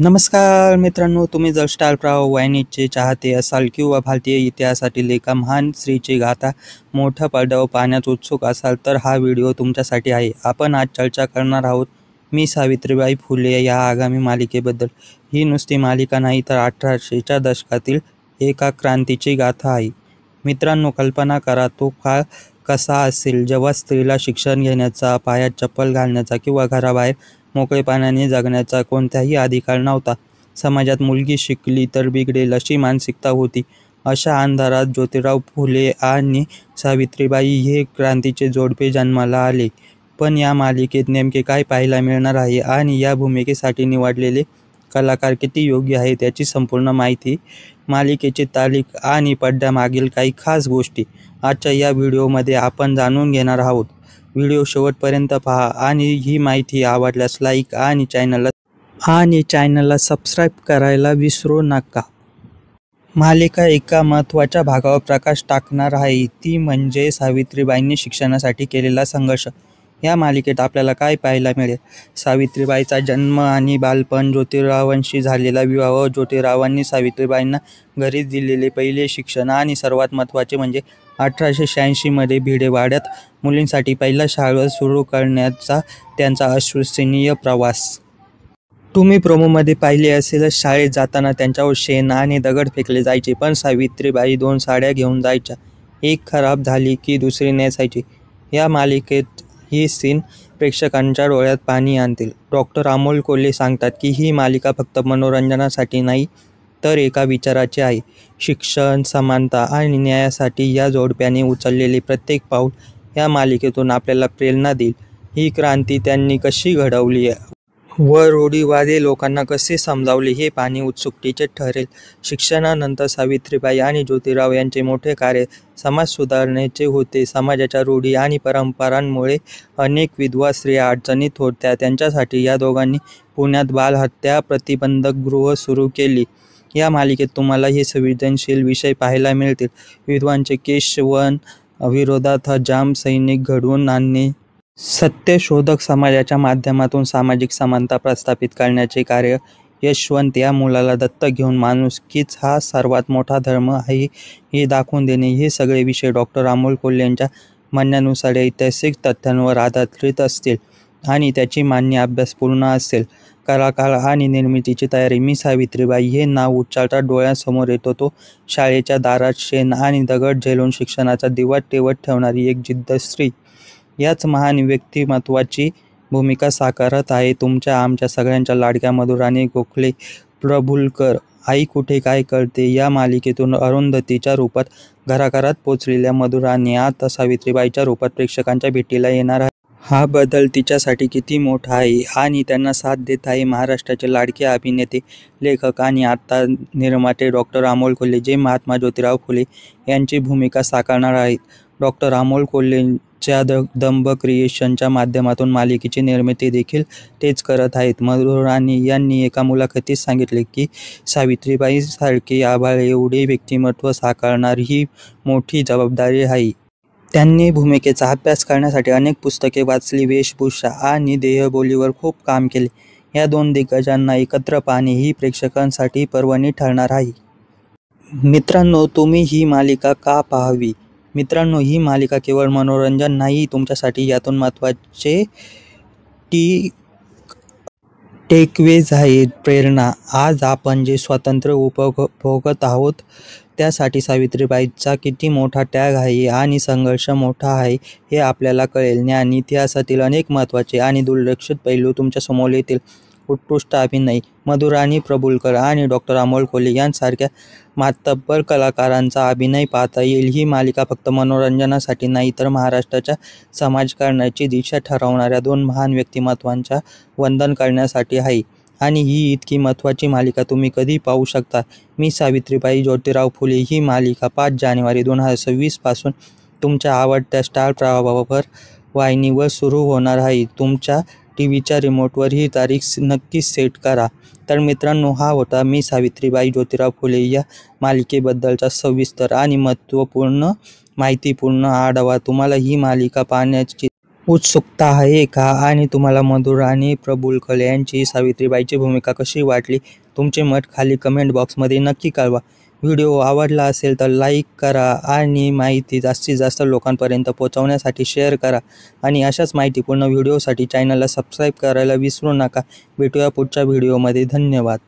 नमस्कार मित्रांनो, तुम्ही जर स्टार प्रवाह वाहिनीचे चाहते असाल किंवा भारतीय इतिहासातील एका महान स्त्रीची गाथा मोठ्या पडद्यावर पाहण्यास उत्सुक असाल तर हा व्हिडिओ तुमच्यासाठी आहे. आपण आज चर्चा करणार आहोत मी सावित्रीबाई फुले या आगामी मालिकेबद्दल. ही नुसती मालिका नाही तर 1800च्या दशकातील एका क्रांतीची गाथा आहे. मित्रांनो, कल्पना करा तो काळ कसा असेल जेव्हा स्त्रीला शिक्षण घेण्याचा, पायात चप्पल घालण्याचा किंवा घराबाहेर मोकळेपणाने जगण्याचा कोणताही अधिकार नव्हता. समाजात मुलगी शिकली तर बिघडेल अशी मानसिकता होती. अशा अंधारात ज्योतिराव फुले आणि सावित्रीबाई हे क्रांतीचे जोडपे जन्माला आले. पण या मालिकेत नेमके काय पाहायला मिळणार आहे आणि या भूमिकेसाठी निवडलेले कलाकार किती योग्य आहेत याची संपूर्ण माहिती, मालिकेची तारीख आणि पडद्यामागील काही खास गोष्टी आजच्या या व्हिडिओमध्ये आपण जाणून घेणार आहोत. व्हिडिओ शेवटपर्यंत पहा आणि ही माहिती आवडल्यास लाईक आणि चॅनलला सबस्क्राईब करायला विसरू नका. मालिका एका महत्त्वाच्या भागावर प्रकाश टाकणार आहे, ती म्हणजे सावित्रीबाईंनी शिक्षणासाठी केलेला संघर्ष. या मालिकेत आपल्याला काय पाहायला मिळेल? सावित्रीबाईचा जन्म आणि बालपण, ज्योतिरावांशी झालेला विवाह, ज्योतिरावांनी सावित्रीबाईंना घरीच दिलेले पहिले शिक्षण आणि सर्वात महत्त्वाचे म्हणजे 1886 भिडेवाड्यात मुलींसाठी पहिला शाळा सुरू करण्याचा त्यांचा अविश्वसनीय प्रवास. तुम्ही प्रोमोमध्ये पाहिले असेलच, शाळेत जाताना त्यांच्यावर शेण आणि दगड फेकले जायचे, पण सावित्रीबाई 2 साड्या घेऊन जायच्या. एक खराब झाली की दुसरी नेसायची. या मालिकेत ही सीन प्रेक्षकांच्या डोळ्यात पाणी आणतील. डॉक्टर अमोल कोल्हे सांगतात की ही मालिका फक्त मनोरंजनासाठी नाही तर एका विचाराची आहे. शिक्षण, समानता आणि न्यायासाठी या जोडप्याने उचललेले प्रत्येक पाऊल या मालिकेतून आपल्याला प्रेरणा देईल. ही क्रांती त्यांनी कशी घडवली व रूढीवादी लोकांना कसे समजावले हे पाहणे उत्सुकतेचे ठरेल. शिक्षणानंतर सावित्रीबाई आणि ज्योतिराव यांचे मोठे कार्य समाज सुधारण्याचे होते. समाजाच्या रूढी आणि परंपरांमुळे अनेक विधवा स्त्रिया अडचणीत होत्या. त्यांच्यासाठी या दोघांनी पुण्यात बालहत्या प्रतिबंधक गृह सुरू केली. या मालिकेत तुम्हाला हे संवेदनशील विषय पाहायला मिळतील. विधवांचे केशवण विरोधात हजाम सैनिक घडवून आणणे, सत्यशोधक समाजाच्या माध्यमातून सामाजिक समानता प्रस्थापित करण्याचे कार्य, यशवंत या मुलाला दत्तक घेऊन माणुसकीच हा सर्वात मोठा धर्म आहे हे दाखवून देणे, हे सगळे विषय डॉक्टर अमोल कोल्हे यांच्या म्हणण्यानुसार ऐतिहासिक तथ्यांवर आधारित असतील आणि त्याची मान्य अभ्यासपूर्ण असेल. कलाकार आणि निर्मितीची तयारी. मी सावित्रीबाई हे नाव उच्चारताच डोळ्यासमोर येतो तो शाळेच्या दारात शेण आणि दगड झेलून शिक्षणाचा दिवा तेवत ठेवणारी एक जिद्द स्त्री. याच महान व्यक्तिमत्वाची भूमिका साकारत आहे आमच्या सगळ्यांच्या लाडक्या मधुराणी गोखले प्रभुलकर. आई कुठे काय करते या मालिकेतून अरुंधतीच्या रूपात घराघरात पोचलेल्या मधुराणी आता सावित्रीबाईच्या रूपात प्रेक्षकांच्या भेटीला येणार आहे. हा बदल तिच्यासाठी किती मोठा आहे आणि त्यांना साथ देत आहे महाराष्ट्राचे लाडके अभिनेते, लेखक आणि आता निर्माते डॉक्टर अमोल कोल्हे, जे महात्मा ज्योतिराव फुले यांची भूमिका साकारणार आहेत. डॉक्टर अमोल कोल्हेंच्या दंभ क्रिएशनच्या माध्यमातून मालिकेची निर्मिती देखील तेच करत आहेत. मधुराणी यांनी एका मुलाखतीत सांगितले की सावित्रीबाईंसारखे आभाळ एवढे व्यक्तिमत्व साकारणार ही मोठी जबाबदारी आहे. त्यांनी भूमिकेचा अभ्यास करण्यासाठी अनेक पुस्तके वाचली, वेशभूषा आणि देहबोलीवर खूप काम केले. या 2 दिग्गजांना एकत्र पाहणे ही प्रेक्षकांसाठी पर्वणी ठरणार आहे. मित्रांनो, तुम्ही ही मालिका का पाहावी? मित्रांनो, ही मालिका केवळ मनोरंजन नाही, तुमच्यासाठी यातून महत्त्वाचे टेकवेज आहेत. प्रेरणा. आज आपण जे स्वातंत्र्य उपभोगत आहोत त्यासाठी सावित्रीबाईंचा किती मोठा त्याग आहे आणि संघर्ष मोठा आहे हे आपल्याला कळेल. ज्ञान. इतिहासातील अनेक महत्त्वाचे आणि दुर्लक्षित पैलू तुमच्यासमोर येतील. उत्कृष्ट अभिनय. मधुराणी प्रभुलकर आणि डॉक्टर अमोल कोल्हे यांसारख्या मातब्बर कलाकारांचा अभिनय पाहता येईल. ही मालिका फक्त मनोरंजनासाठी नाही तर महाराष्ट्राच्या समाजकारणाची दिशा ठरवणाऱ्या 2 महान व्यक्तिमत्वांचा वंदन करण्यासाठी आहे. आणि ही इतकी महत्त्वाची मालिका तुम्ही कधी पाहू शकता? मी सावित्रीबाई ज्योतिराव फुले ही मालिका 5 जानेवारी 2026 पासून तुमच्या आवडत्या स्टार प्रवाह वाहिनीवर सुरू होणार आहे. तुमच्या टीव्हीच्या रिमोटवर ही तारीख नक्कीच सेट करा. तर मित्रांनो, हा होता मी सावित्रीबाई ज्योतिराव फुले या मालिकेबद्दलचा सविस्तर आणि महत्त्वपूर्ण माहितीपूर्ण आढावा. तुम्हाला ही मालिका पाहण्याची उत्सुकता आहे का? आणि तुम्हाला मधुर आणि प्रफुल्ल यांची सावित्रीबाईची भूमिका कशी वाटली? तुमचे मत खाली कमेंट बॉक्समध्ये नक्की कळवा. व्हिडिओ आवडला असेल तर लाईक करा आणि माहिती जास्तीत जास्त लोकांपर्यंत पोहोचवण्यासाठी शेअर करा. आणि अशाच माहितीपूर्ण व्हिडिओसाठी चॅनलला सबस्क्राईब करायला विसरू नका. भेटूया पुढच्या व्हिडिओमध्ये. धन्यवाद.